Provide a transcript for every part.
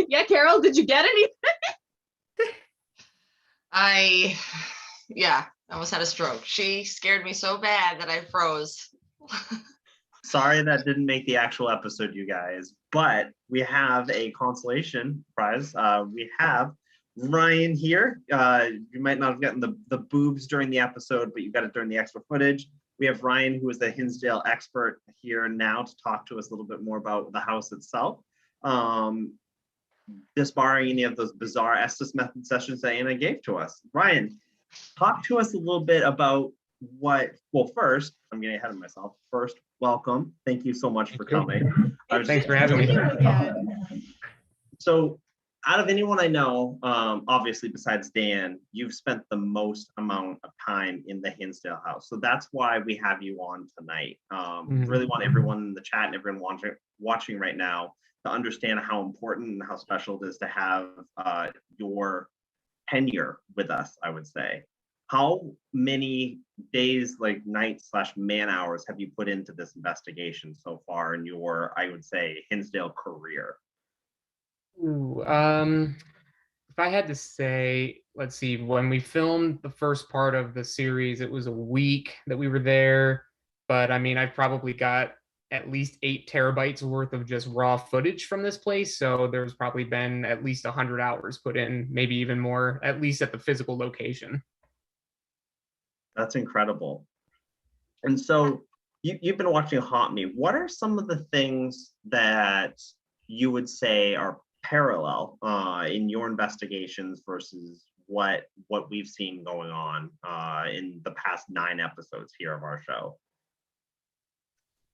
Yeah, Carol, did you get anything? I almost had a stroke. She scared me so bad that I froze. Sorry that didn't make the actual episode, you guys, but we have a consolation prize. We have Ryan here. You might not have gotten the boobs during the episode, but you got it during the extra footage. We have Ryan, who is the Hinsdale expert here now to talk to us a little bit more about the house itself. Disbarring any of those bizarre Estes method sessions that Anna gave to us. Ryan, talk to us a little bit about first, I'm getting ahead of myself. First, welcome. Thank you so much for coming. Thanks for having me. So, out of anyone I know, obviously besides Dan, you've spent the most amount of time in the Hinsdale house. So that's why we have you on tonight. Really want everyone in the chat and everyone watching right now to understand how important and how special it is to have your tenure with us, I would say. How many days, like nights/man hours, have you put into this investigation so far in your, I would say, Hinsdale career? Ooh, if I had to say, let's see, when we filmed the first part of the series, it was a week that we were there. But I mean, I've probably got at least 8 terabytes worth of just raw footage from this place. So there's probably been at least 100 hours put in, maybe even more, at least at the physical location. That's incredible. And so you've been watching Haunt Me. What are some of the things that you would say are parallel in your investigations versus what we've seen going on in the past 9 episodes here of our show?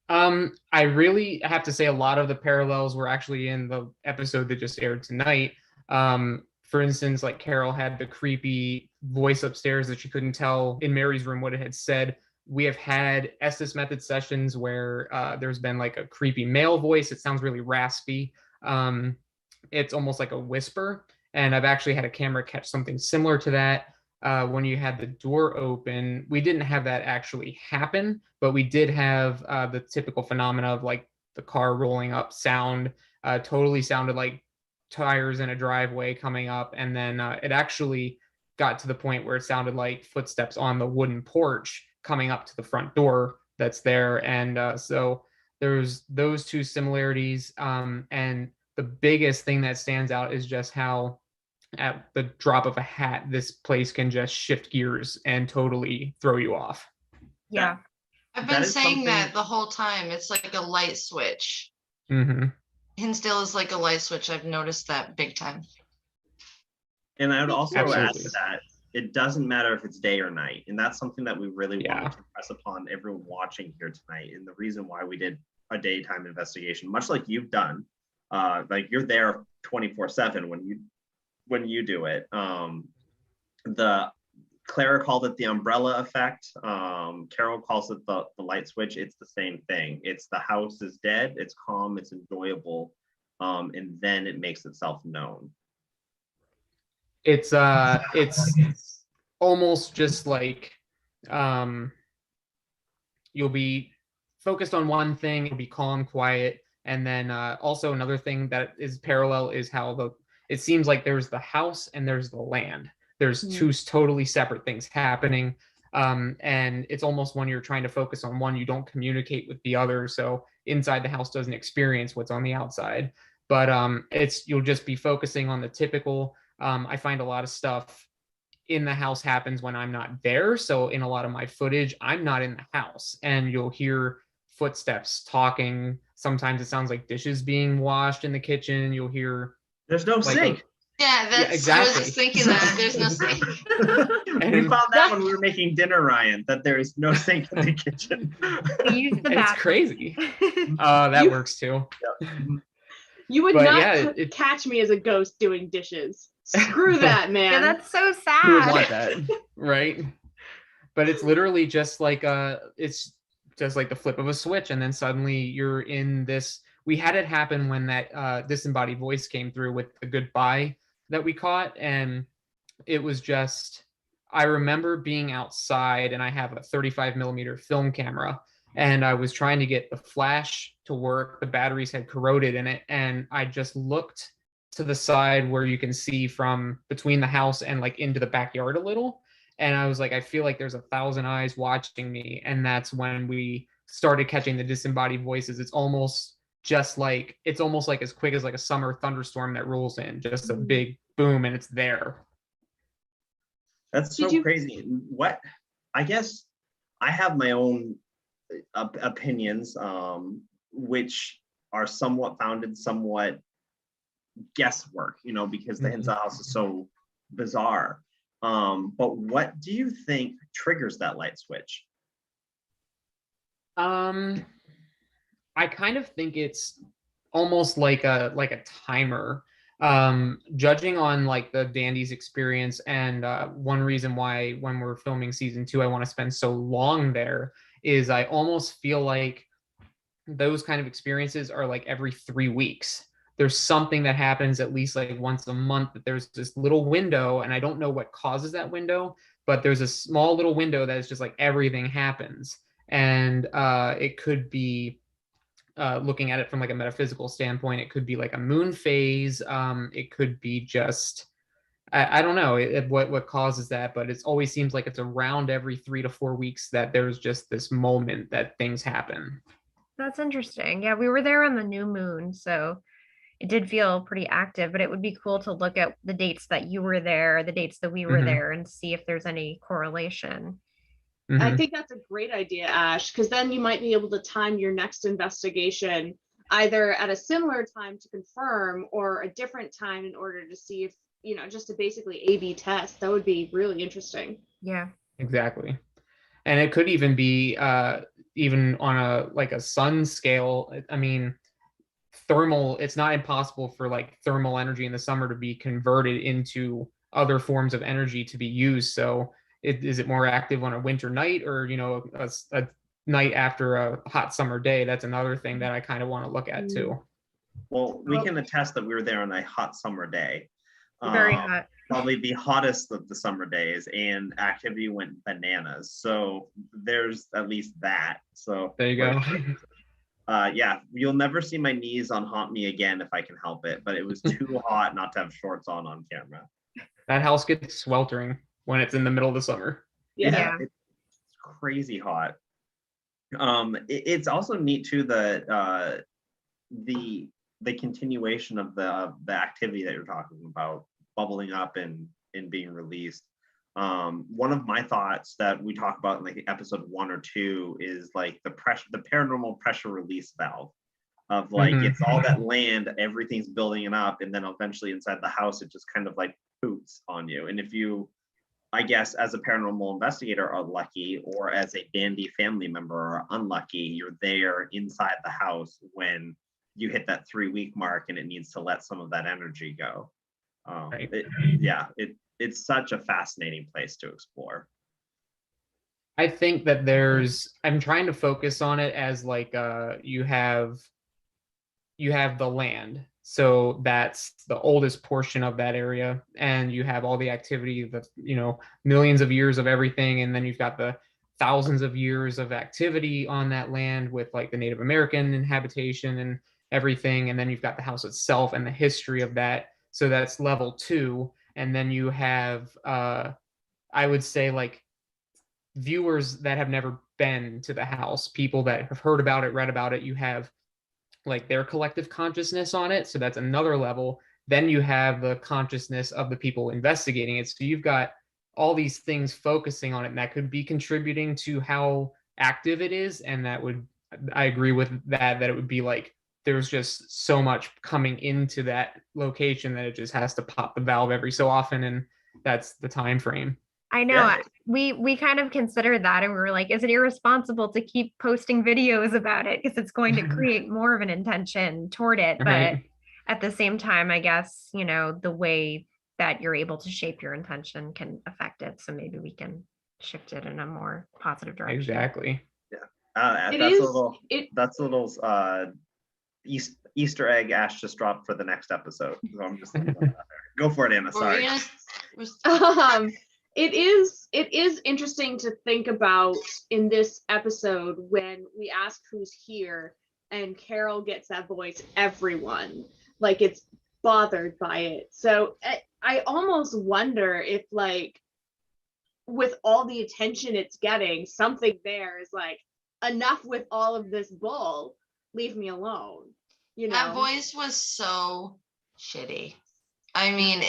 I really have to say a lot of the parallels were actually in the episode that just aired tonight. For instance, like Carol had the creepy voice upstairs that she couldn't tell in Mary's room what it had said. We have had Estes method sessions where there's been like a creepy male voice. It sounds really raspy. It's almost like a whisper. And I've actually had a camera catch something similar to that. When you had the door open, we didn't have that actually happen, but we did have the typical phenomena of like the car rolling up sound. Totally sounded like tires in a driveway coming up, and then it actually got to the point where it sounded like footsteps on the wooden porch coming up to the front door that's there. And so there's those 2 similarities, and the biggest thing that stands out is just how at the drop of a hat this place can just shift gears and totally throw you off. Yeah, I've been saying that the whole time. It's like a light switch. Hinsdale is like a light switch. I've noticed that big time. And I would also add to that, it doesn't matter if it's day or night. And that's something that we really wanted to impress upon everyone watching here tonight. And the reason why we did a daytime investigation, much like you've done, like you're there 24/7 when you do it. Clara called it the umbrella effect. Carol calls it the light switch. It's the same thing. It's the house is dead. It's calm. It's enjoyable. And then it makes itself known. It's almost just like you'll be focused on one thing. It'll be calm, quiet. And then also another thing that is parallel is how it seems like there's the house and there's the land. There's 2 totally separate things happening. And it's almost when you're trying to focus on one, you don't communicate with the other. So inside the house doesn't experience what's on the outside. But you'll just be focusing on the typical. I find a lot of stuff in the house happens when I'm not there. So in a lot of my footage, I'm not in the house. And you'll hear footsteps talking. Sometimes it sounds like dishes being washed in the kitchen. You'll hear there's no sink. Exactly. I was just thinking that there's no sink. And we found that when we were making dinner, Ryan, that there is no sink in the kitchen. It's crazy. That works too. Yeah. You would catch me as a ghost doing dishes. Screw that, man. Yeah, that's so sad. Who would want that, right? But it's literally just like it's just like the flip of a switch, and then suddenly you're in this. We had it happen when that disembodied voice came through with the goodbye that we caught, and it was just, I remember being outside, and I have a 35 millimeter film camera, and I was trying to get the flash to work. The batteries had corroded in it, and I just looked to the side where you can see from between the house and like into the backyard a little. And I was like, I feel like there's 1,000 eyes watching me. And that's when we started catching the disembodied voices. It's almost like as quick as like a summer thunderstorm that rolls in, just a big boom, and it's there. That's so crazy. What, I guess I have my own opinions, which are somewhat founded, somewhat guesswork, because the Hinsdale house is so bizarre. But what do you think triggers that light switch? I kind of think it's almost like a timer. Judging on like the Dandy's experience, and one reason why when we're filming season 2 I want to spend so long there is I almost feel like those kind of experiences are like every 3 weeks. There's something that happens at least like once a month, that there's this little window, and I don't know what causes that window, but there's a small little window that is just like everything happens. And it could be, looking at it from like a metaphysical standpoint, it could be like a moon phase. It could be just, I don't know what causes that, but it always seems like it's around every 3 to 4 weeks that there's just this moment that things happen. That's interesting. Yeah, we were there on the new moon, so it did feel pretty active, but it would be cool to look at the dates that you were there, the dates that we were there, and see if there's any correlation. I think that's a great idea, Ash, because then you might be able to time your next investigation either at a similar time to confirm or a different time in order to see if, just to basically A/B test. That would be really interesting. Yeah, exactly. And it could even be even on a sun scale. I mean, it's not impossible for like thermal energy in the summer to be converted into other forms of energy to be used. So is it more active on a winter night, or a night after a hot summer day? That's another thing that I kind of want to look at too. Well, we can attest that we were there on a hot summer day. Very hot. Probably the hottest of the summer days, and activity went bananas. So there's at least that. So there you go. Yeah, you'll never see my knees on Haunt Me Again if I can help it, but it was too hot not to have shorts on camera. That house gets sweltering when it's in the middle of the summer. Yeah. It's crazy hot. It's also neat too, the continuation of the activity that you're talking about bubbling up and being released. One of my thoughts that we talk about in like episode 1 or 2 is like the paranormal pressure release valve of like, it's all that land, everything's building it up, and then eventually inside the house it just kind of like poops on you. And if you, I guess, as a paranormal investigator are lucky, or as a Dandy family member are unlucky, you're there inside the house when you hit that 3-week mark and it needs to let some of that energy go. Right. It's such a fascinating place to explore. I think that I'm trying to focus on it as like you have the land. So that's the oldest portion of that area, and you have all the activity, the millions of years of everything, and then you've got the thousands of years of activity on that land with like the Native American inhabitation and everything, and then you've got the house itself and the history of that. So that's level 2, and then you have I would say like viewers that have never been to the house, people that have heard about it, read about it. You have like their collective consciousness on it, so that's another level. Then you have the consciousness of the people investigating it, so you've got all these things focusing on it, and that could be contributing to how active it is. And I agree with that it would be like there's just so much coming into that location that it just has to pop the valve every so often, and that's the time frame. I know. Yeah. We kind of considered that, and we were like, is it irresponsible to keep posting videos about it because it's going to create more of an intention toward it? Right. But at the same time, I guess, the way that you're able to shape your intention can affect it. So maybe we can shift it in a more positive direction. Exactly. Yeah. That's a little Easter egg Ash just dropped for the next episode. So I'm just go for it, Anna. Sorry. It is interesting to think about in this episode when we ask who's here and Carol gets that voice, everyone. Like it's bothered by it. So I almost wonder if, like, with all the attention it's getting, something there is like, enough with all of this bull, leave me alone. That voice was so shitty. I mean,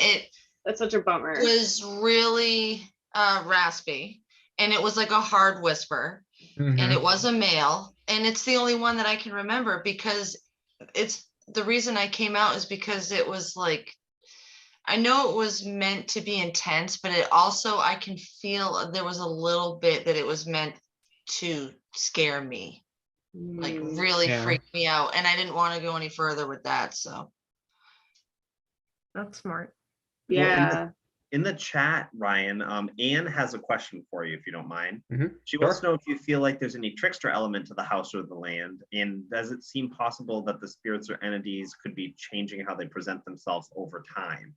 that's such a bummer. It was really raspy, and it was like a hard whisper, and it was a male, and it's the only one that I can remember, because it's the reason I came out is because it was like, I know it was meant to be intense, but it also, I can feel there was a little bit that it was meant to scare me, like really freak me out, and I didn't want to go any further with that. So that's smart. Yeah. Well, in the chat, Ryan, Anne has a question for you, if you don't mind. She wants to know if you feel like there's any trickster element to the house or the land, and does it seem possible that the spirits or entities could be changing how they present themselves over time?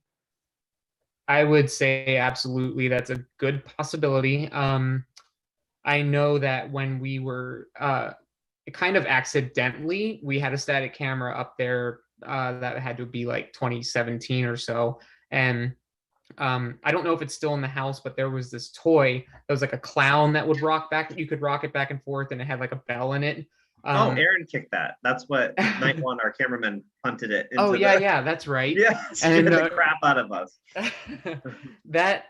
I would say absolutely, that's a good possibility. I know that when we were kind of accidentally, we had a static camera up there that had to be like 2017 or so, and I don't know if it's still in the house, but there was this toy that was like a clown that would rock back. You could rock it back and forth, and it had like a bell in it. Aaron kicked that. That's what night one, our cameraman punted it into. Yeah, that's right. Yeah, scared the crap out of us. That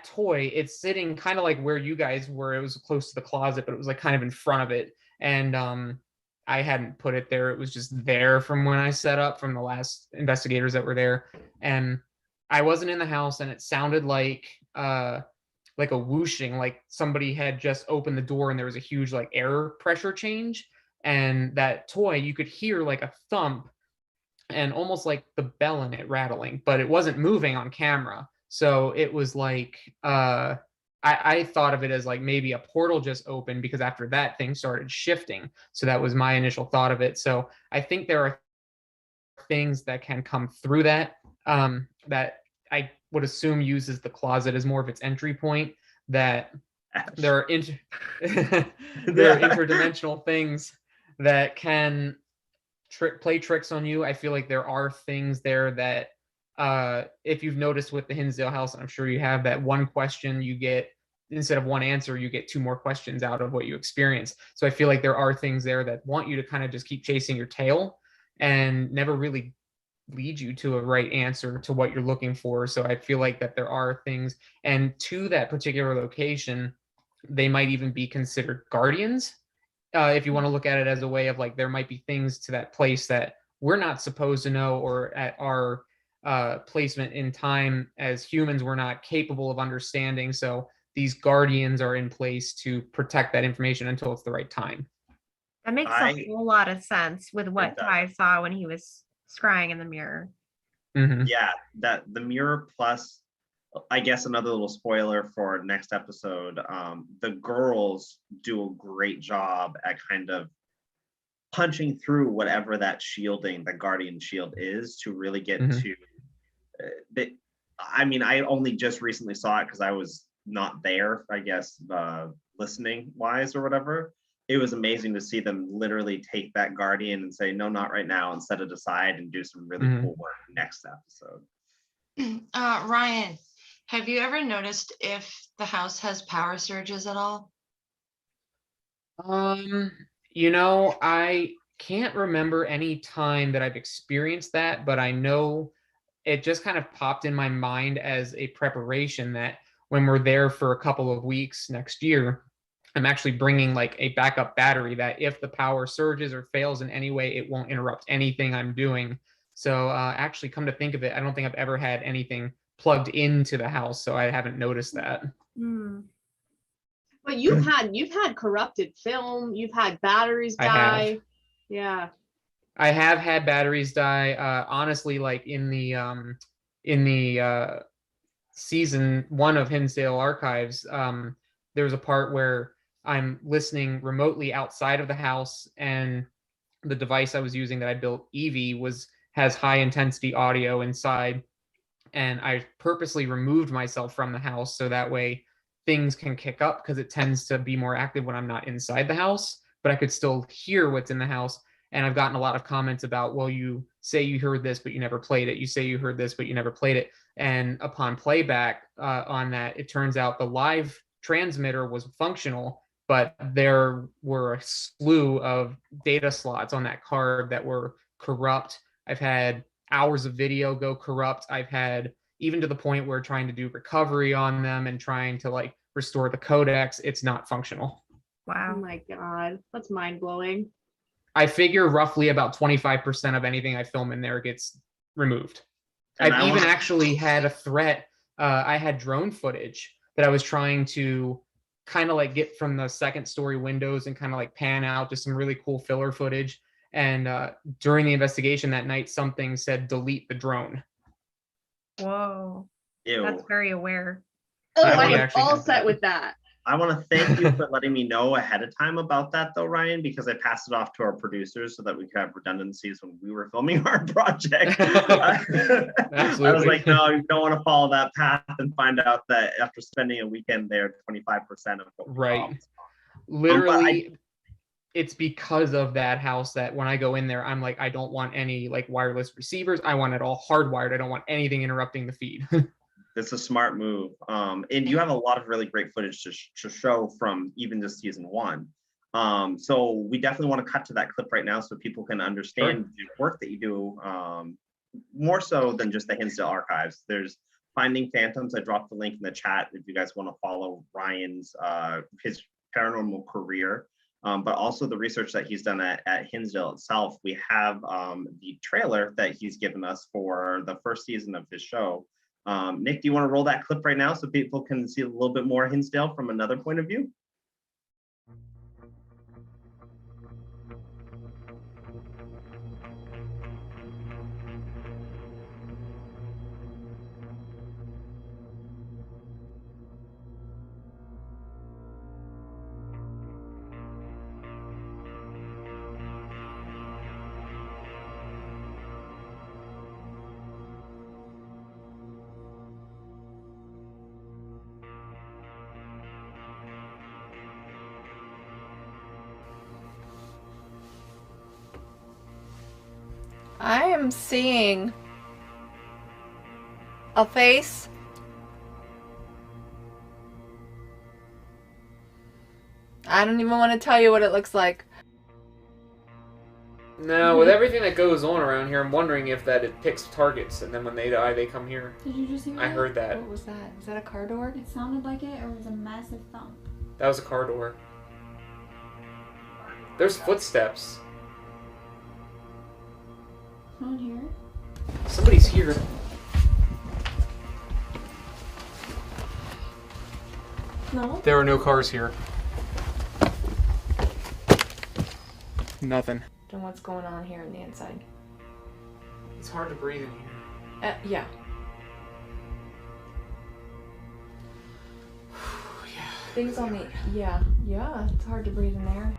toy, it's sitting kind of like where you guys were. It was close to the closet, but it was like kind of in front of it. And I hadn't put it there. It was just there from when I set up, from the last investigators that were there. And I wasn't in the house, and it sounded like a whooshing, like somebody had just opened the door and there was a huge like air pressure change. And that toy, you could hear like a thump and almost like the bell in it rattling, but it wasn't moving on camera. So it was like, I thought of it as like maybe a portal just opened, because after that thing started shifting. So that was my initial thought of it. So I think there are things that can come through that, that I would assume uses the closet as more of its entry point, that there are interdimensional things that can play tricks on you. I feel like there are things there that, if you've noticed with the Hinsdale house, and I'm sure you have, that one question you get, instead of one answer, you get two more questions out of what you experience. So I feel like there are things there that want you to kind of just keep chasing your tail and never really lead you to a right answer to what you're looking for. So I feel like that there are things, and to that particular location, they might even be considered guardians. If you want to look at it as a way of like, there might be things to that place that we're not supposed to know, or at our placement in time as humans, we're not capable of understanding. So these guardians are in place to protect that information until it's the right time. That makes a whole lot of sense with what Ty saw when he was scrying in the mirror. Yeah, that the mirror, plus I guess another little spoiler for next episode, the girls do a great job at kind of punching through whatever that shielding, the guardian shield is, to really get to I mean, I only just recently saw it because I was not there, I guess, listening wise or whatever. It was amazing to see them literally take that guardian and say, no, not right now, and set it aside and do some really cool work next episode. Ryan, have you ever noticed if the house has power surges at all? You know, I can't remember any time that I've experienced that, but I know it just kind of popped in my mind as a preparation that when we're there for a couple of weeks next year, I'm actually bringing like a backup battery that if the power surges or fails in any way, it won't interrupt anything I'm doing. So actually, come to think of it, I don't think I've ever had anything plugged into the house, so I haven't noticed that. But you've had corrupted film, you've had batteries die. Yeah. I have had batteries die. Honestly, like in the season 1 of Hinsdale Archives, there was a part where I'm listening remotely outside of the house, and the device I was using that I built, Evie, has high intensity audio inside, and I purposely removed myself from the house so that way things can kick up, because it tends to be more active when I'm not inside the house, but I could still hear what's in the house. And I've gotten a lot of comments about, well, you say you heard this, but you never played it. You say you heard this, but you never played it. And upon playback on that, it turns out the live transmitter was functional, but there were a slew of data slots on that card that were corrupt. I've had hours of video go corrupt. I've had, even to the point where trying to do recovery on them and trying to like restore the codecs, it's not functional. Oh Wow. my God, that's mind blowing. I figure roughly about 25% of anything I film in there gets removed. And I've even actually had a threat. I had drone footage that I was trying to kind of like get from the second story windows and kind of like pan out to some really cool filler footage. And during the investigation that night, something said delete the drone. Whoa. Ew. That's very aware. Oh, I I would am actually all think set that. with that. I want to thank you for letting me know ahead of time about that, though, Ryan, because I passed it off to our producers so that we could have redundancies when we were filming our project. Absolutely. I was like, no, you don't want to follow that path and find out that after spending a weekend there, 25% of what we Right. filmed. Literally, it's because of that house that when I go in there, I'm like, I don't want any like wireless receivers. I want it all hardwired. I don't want anything interrupting the feed. It's a smart move. And you have a lot of really great footage to show from even just season 1. So we definitely want to cut to that clip right now so people can understand the work that you do, more so than just the Hinsdale archives. There's Finding Phantoms. I dropped the link in the chat if you guys want to follow Ryan's his paranormal career, but also the research that he's done at Hinsdale itself. We have the trailer that he's given us for the first season of his show. Nick, do you want to roll that clip right now so people can see a little bit more Hinsdale from another point of view? I am seeing a face. I don't even want to tell you what it looks like. No, with everything that goes on around here, I'm wondering if that it picks targets, and then when they die, they come here. Did you just hear I that? heard that. What was that? Was that a car door? It sounded like it, or it was a massive thump. That was a car door. There's footsteps. Someone here? Somebody's here. No? There are no cars here. Nothing. And what's going on here on the inside? It's hard to breathe in here. Yeah. Things on the, yeah, it's hard to breathe in there.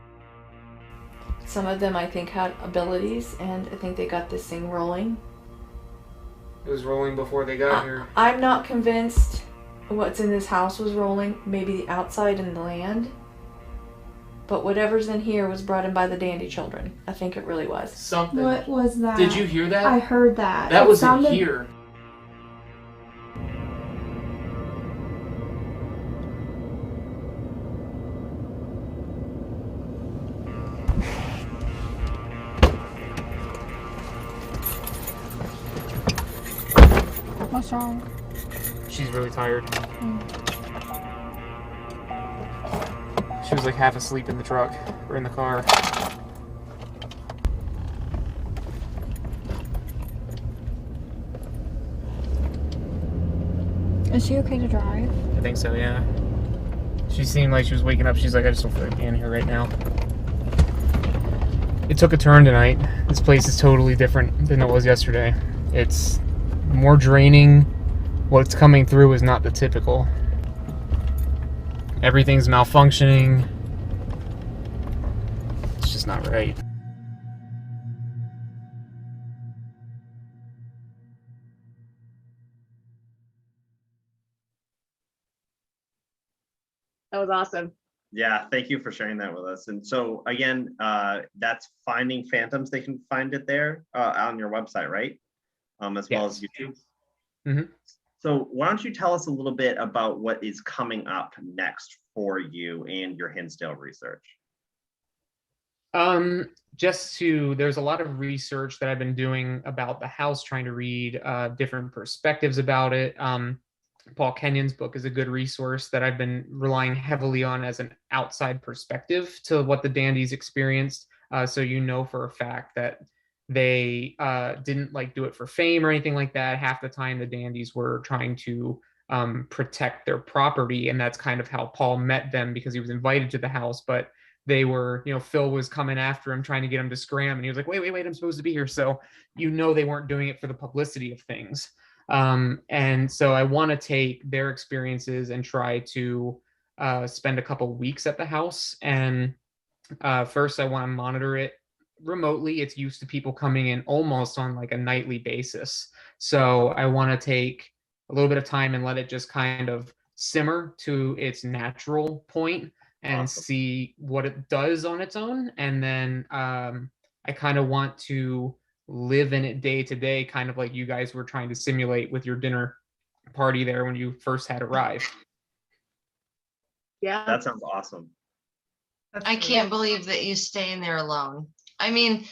Some of them I think had abilities, and I think they got this thing rolling. It was rolling before they got here. I'm not convinced what's in this house was rolling. Maybe the outside and the land. But whatever's in here was brought in by the Dandy children. I think it really was. Something. What was that? Did you hear that? I heard that. That It was in sounded- here. What's wrong? She's really tired. She was like half asleep in the truck or in the car. Is she okay to drive? I think so, yeah. She seemed like she was waking up. She's like, I just don't feel like being here right now. It took a turn tonight. This place is totally different than it was yesterday. It's more draining. What's coming through is not the typical. Everything's malfunctioning. It's just not right. That was awesome. Yeah, thank you for sharing that with us. And so again, that's Finding Phantoms. They can find it there on your website, right? As well as Yes. YouTube. Mhm. So why don't you tell us a little bit about what is coming up next for you and your Hinsdale research? There's a lot of research that I've been doing about the house, trying to read different perspectives about it. Paul Kenyon's book is a good resource that I've been relying heavily on as an outside perspective to what the Dandies experienced. So you know for a fact that they didn't like do it for fame or anything like that. Half the time the Dandies were trying to protect their property, and that's kind of how Paul met them because he was invited to the house, but they were, Phil was coming after him, trying to get him to scram, and he was like, wait, I'm supposed to be here. So they weren't doing it for the publicity of things. And so I want to take their experiences and try to spend a couple weeks at the house. And first, I want to monitor it remotely. It's used to people coming in almost on like a nightly basis. So I want to take a little bit of time and let it just kind of simmer to its natural point and Awesome. see what it does on its own. And then I kind of want to live in it day to day, kind of like you guys were trying to simulate with your dinner party there when you first had arrived. Yeah. That sounds awesome. I can't believe that you stay in there alone. I mean,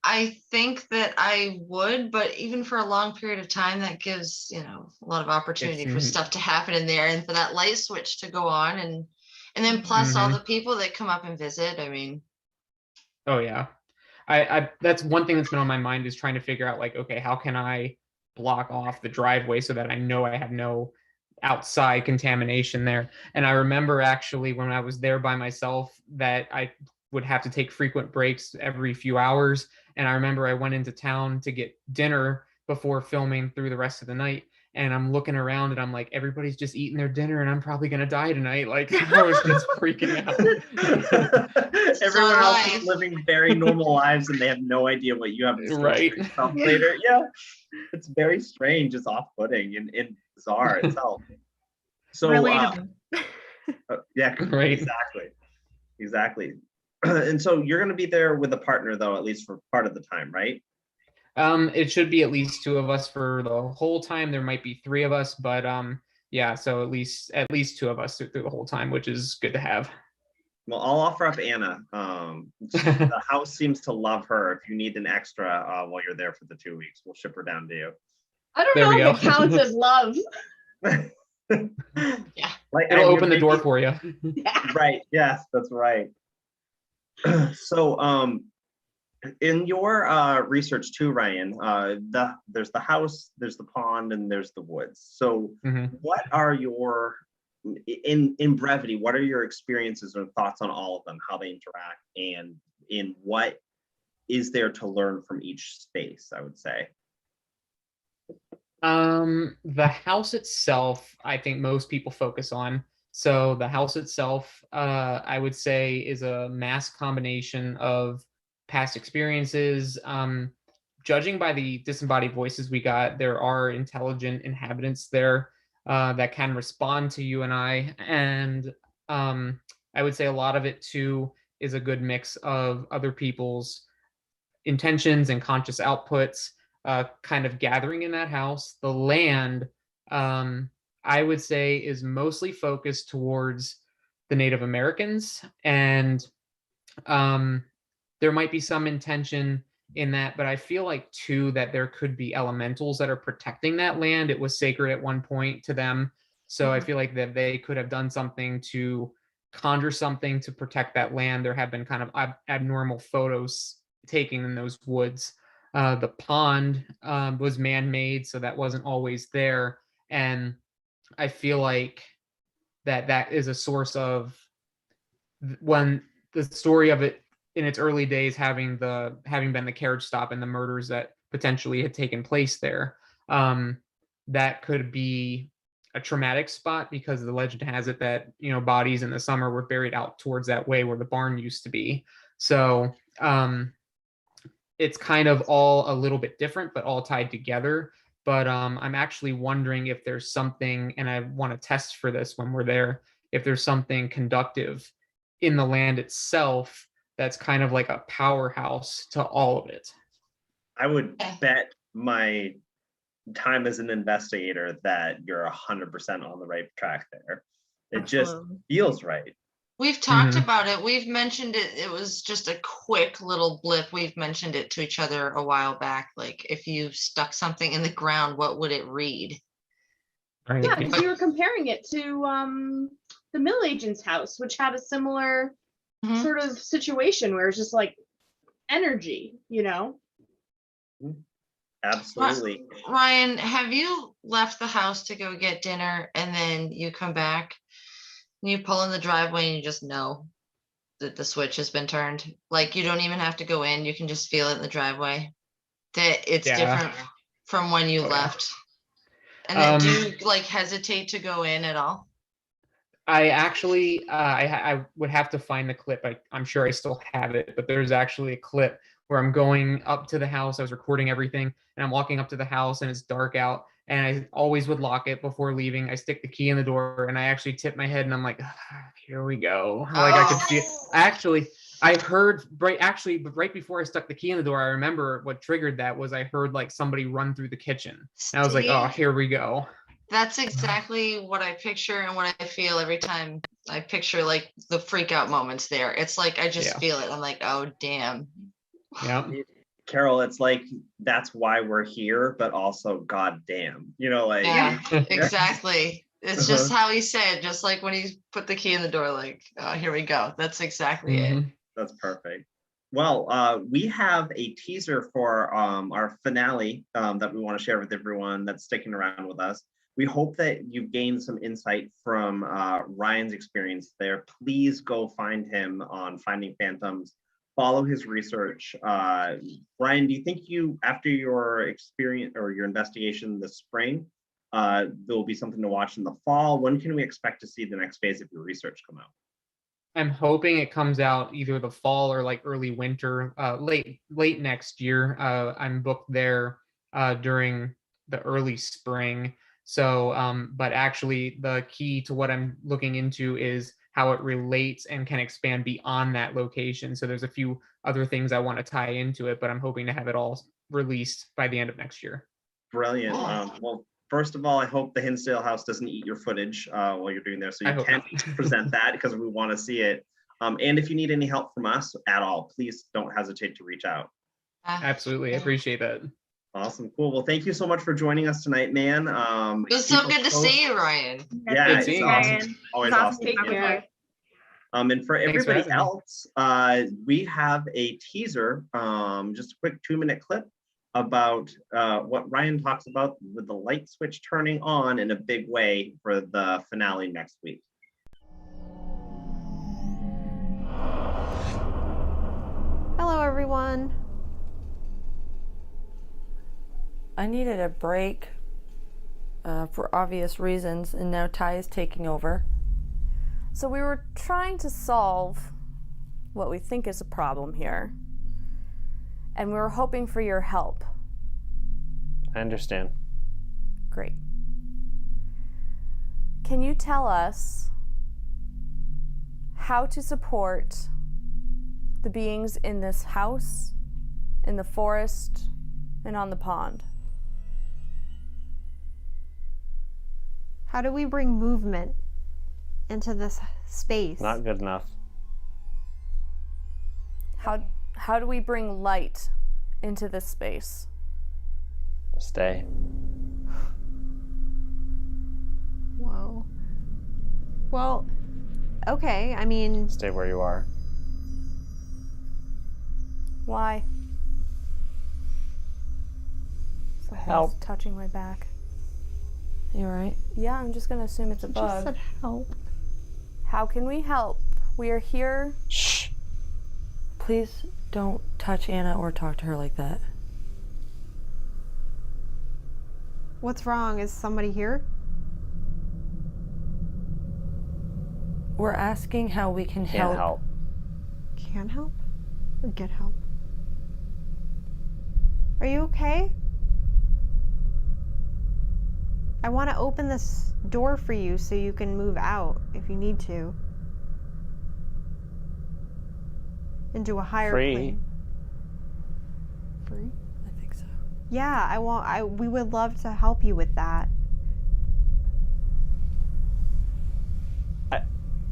I think that I would, but even for a long period of time, that gives, a lot of opportunity for stuff to happen in there and for that light switch to go on. And then plus all the people that come up and visit. I mean. Oh, yeah. I that's one thing that's been on my mind is trying to figure out, like, okay, how can I block off the driveway so that I know I have no outside contamination there. And I remember actually when I was there by myself that I would have to take frequent breaks every few hours. And I remember I went into town to get dinner before filming through the rest of the night. And I'm looking around and I'm like, everybody's just eating their dinner and I'm probably going to die tonight. Like, I was just freaking out. Everyone else is living very normal lives and they have no idea what you have in store for yourself later. Yeah, it's very strange. It's off-putting and bizarre itself. So, relatable. Yeah, right. Exactly. And so you're going to be there with a partner, though, at least for part of the time, right? It should be at least 2 of us for the whole time. There might be 3 of us, but yeah, so at least 2 of us through the whole time, which is good to have. Well, I'll offer up Anna. The house seems to love her. If you need an extra while you're there for the 2 weeks, we'll ship her down to you. I don't know if it counts as love. Yeah, like, it'll open the door for you. Yeah. Right. Yes, that's right. So, in your research too, Ryan, there's the house, there's the pond, and there's the woods. So, what are your in brevity, what are your experiences or thoughts on all of them, how they interact, and in what is there to learn from each space, I would say? The house itself, I think most people focus on. So the house itself, I would say, is a mass combination of past experiences. Judging by the disembodied voices we got, there are intelligent inhabitants there that can respond to you and I. And I would say a lot of it, too, is a good mix of other people's intentions and conscious outputs kind of gathering in that house. The land, I would say, is mostly focused towards the Native Americans. And there might be some intention in that, but I feel like, too, that there could be elementals that are protecting that land. It was sacred at one point to them. So I feel like that they could have done something to conjure something to protect that land. There have been kind of abnormal photos taken in those woods. The pond was man-made, so that wasn't always there. And I feel like that is a source of when the story of it in its early days having been the carriage stop and the murders that potentially had taken place there. That could be a traumatic spot because the legend has it that, bodies in the summer were buried out towards that way where the barn used to be. So it's kind of all a little bit different, but all tied together. But I'm actually wondering if there's something, and I want to test for this when we're there, if there's something conductive in the land itself that's kind of like a powerhouse to all of it. I would bet my time as an investigator that you're 100% on the right track there. It just Absolutely. feels right. We've talked about it. We've mentioned it. It was just a quick little blip. We've mentioned it to each other a while back. Like, if you stuck something in the ground, what would it read? Right. Yeah, because you were comparing it to the Mill Agent's house, which had a similar Mhm. sort of situation where it's just like energy, you know? Absolutely. Ryan, have you left the house to go get dinner and then you come back and you pull in the driveway and you just know that the switch has been turned? Like, you don't even have to go in, you can just feel it in the driveway that it's different from when you left. And then do you like hesitate to go in at all? I actually, I would have to find the clip. I'm sure I still have it, but there's actually a clip where I'm going up to the house. I was recording everything, and I'm walking up to the house, and it's dark out. And I always would lock it before leaving. I stick the key in the door, and I actually tip my head, and I'm like, here we go. Like I could see it. Actually, I heard right before I stuck the key in the door, I remember what triggered that was I heard like somebody run through the kitchen. And I was like, oh, here we go. That's exactly what I picture and what I feel every time I picture like the freak out moments there. It's like I just feel it. I'm like, oh damn. Yeah. Carol, it's like that's why we're here, but also goddamn. You know, like Exactly. It's just how he said, just like when he put the key in the door, like, oh, here we go. That's exactly it. That's perfect. Well, we have a teaser for our finale that we want to share with everyone that's sticking around with us. We hope that you've gained some insight from Ryan's experience there. Please go find him on Finding Phantoms. Follow his research. Ryan, do you think after your experience or your investigation this spring, there will be something to watch in the fall? When can we expect to see the next phase of your research come out? I'm hoping it comes out either the fall or like early winter, late next year. I'm booked there during the early spring. So, but actually the key to what I'm looking into is how it relates and can expand beyond that location. So there's a few other things I want to tie into it, but I'm hoping to have it all released by the end of next year. Brilliant. Well, first of all, I hope the Hinsdale house doesn't eat your footage while you're doing there. So you can present that because we want to see it. And if you need any help from us at all, please don't hesitate to reach out. Absolutely. I appreciate that. Awesome. Cool. Well, thank you so much for joining us tonight, man. It was so good to see you, Ryan. Yeah, it's awesome. Always awesome. Take care. And for everybody else, we have a teaser, just a quick 2-minute clip about what Ryan talks about with the light switch turning on in a big way for the finale next week. Hello, everyone. I needed a break for obvious reasons, and now Ty is taking over. So we were trying to solve what we think is a problem here, and we were hoping for your help. I understand. Great. Can you tell us how to support the beings in this house, in the forest, and on the pond? How do we bring movement into this space? Not good enough. How do we bring light into this space? Stay. Whoa. Well, okay, I mean... Stay where you are. Why? Help. Touching my back. You alright? Yeah, I'm just gonna assume it's a bug. Just said help. How can we help? We are here. Shh. Please don't touch Anna or talk to her like that. What's wrong? Is somebody here? We're asking how we can Can't help. Can help? Or get help? Are you okay? I want to open this door for you so you can move out if you need to. into a higher Free. plane. Free? I think so. Yeah, we would love to help you with that.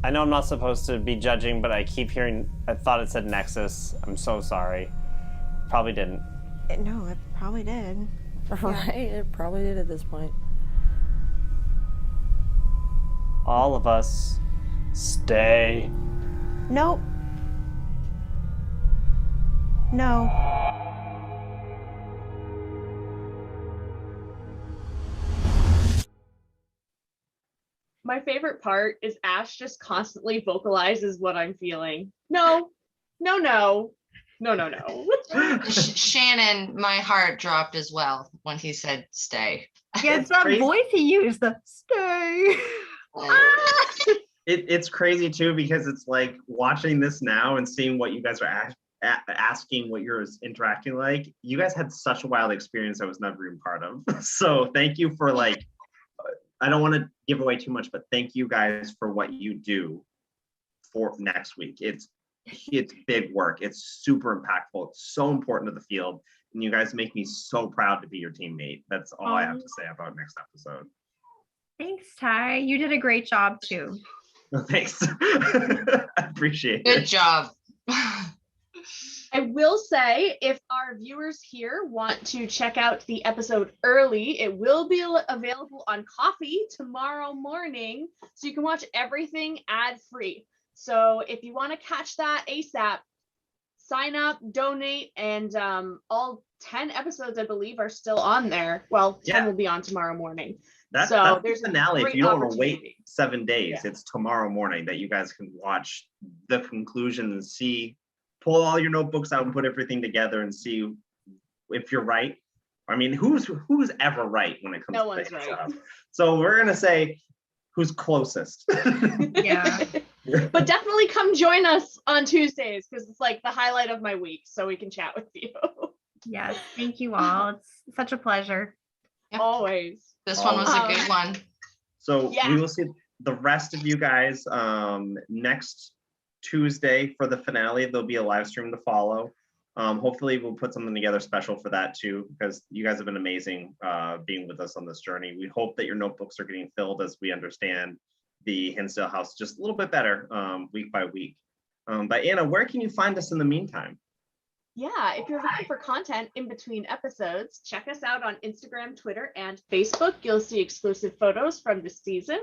I know I'm not supposed to be judging, but I keep hearing, I thought it said Nexus. I'm so sorry. Probably didn't. No, it probably did. Right? It probably did at this point. All of us stay. Nope. No. My favorite part is Ash just constantly vocalizes what I'm feeling. No, no, no, no, no, no. Shannon, my heart dropped as well when he said stay. Yeah, it's that crazy. voice he used, the stay. It's crazy too, because it's like watching this now and seeing what you guys are asking, what you're interacting like. You guys had such a wild experience I was never even part of. So thank you for like, I don't want to give away too much, but thank you guys for what you do for next week. It's big work. It's super impactful. It's so important to the field. And you guys make me so proud to be your teammate. That's all I have to say about next episode. Thanks, Ty. You did a great job too. Thanks. I appreciate Good it. job. I will say, if our viewers here want to check out the episode early, it will be available on Coffee tomorrow morning, so you can watch everything ad-free. So if you want to catch that ASAP, sign up, donate, and all 10 episodes, I believe, are still on there. Well, 10 will be on tomorrow morning. That's there's the a finale. If great you don't want to wait opportunity. 7 days, Yeah. it's tomorrow morning that you guys can watch the conclusion and pull all your notebooks out and put everything together and see if you're right. I mean, who's ever right when it comes No to one's this right. stuff? So we're gonna say who's closest. Yeah. But definitely come join us on Tuesdays, because it's like the highlight of my week, so we can chat with you. Yes. Thank you all. It's such a pleasure. Yep. Always. This one was a Um, good one. So Yeah. we will see the rest of you guys next Tuesday for the finale. There'll be a live stream to follow. Hopefully we'll put something together special for that too, because you guys have been amazing being with us on this journey. We hope that your notebooks are getting filled as we understand the Hinsdale house just a little bit better week by week. But Anna, where can you find us in the meantime? Yeah, if you're looking for content in between episodes, check us out on Instagram, Twitter, and Facebook. You'll see exclusive photos from the season,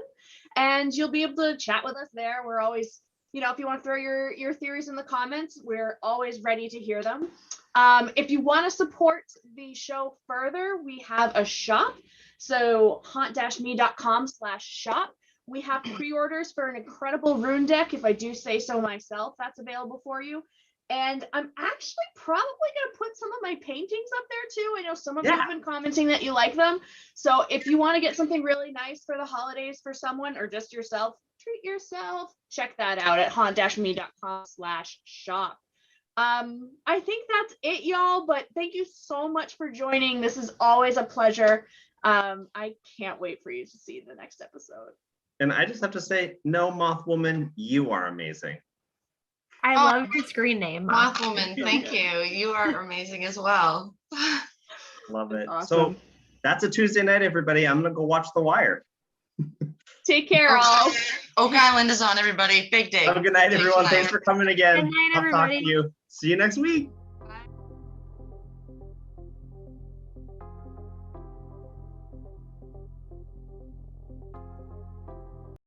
and you'll be able to chat with us there. We're always, if you want to throw your theories in the comments, we're always ready to hear them. If you want to support the show further, we have a shop. So haunt-me.com/shop. We have pre-orders for an incredible rune deck, if I do say so myself. That's available for you. And I'm actually probably going to put some of my paintings up there too. I know some of you have been commenting that you like them. So if you want to get something really nice for the holidays for someone, or just yourself, treat yourself, check that out at haunt-me.com/shop. I think that's it, y'all, but thank you so much for joining. This is always a pleasure. I can't wait for you to see the next episode. And I just have to say, no, Moth Woman, you are amazing. I love your screen name. Mothwoman, thank you. You are amazing as well. Love it. Awesome. So that's a Tuesday night, everybody. I'm gonna go watch The Wire. Take care, all. Oak Island is on, everybody. Big day. Have a good night, Big everyone. night. Thanks for coming again. Good night, I'll talk to everybody. you. See you next week.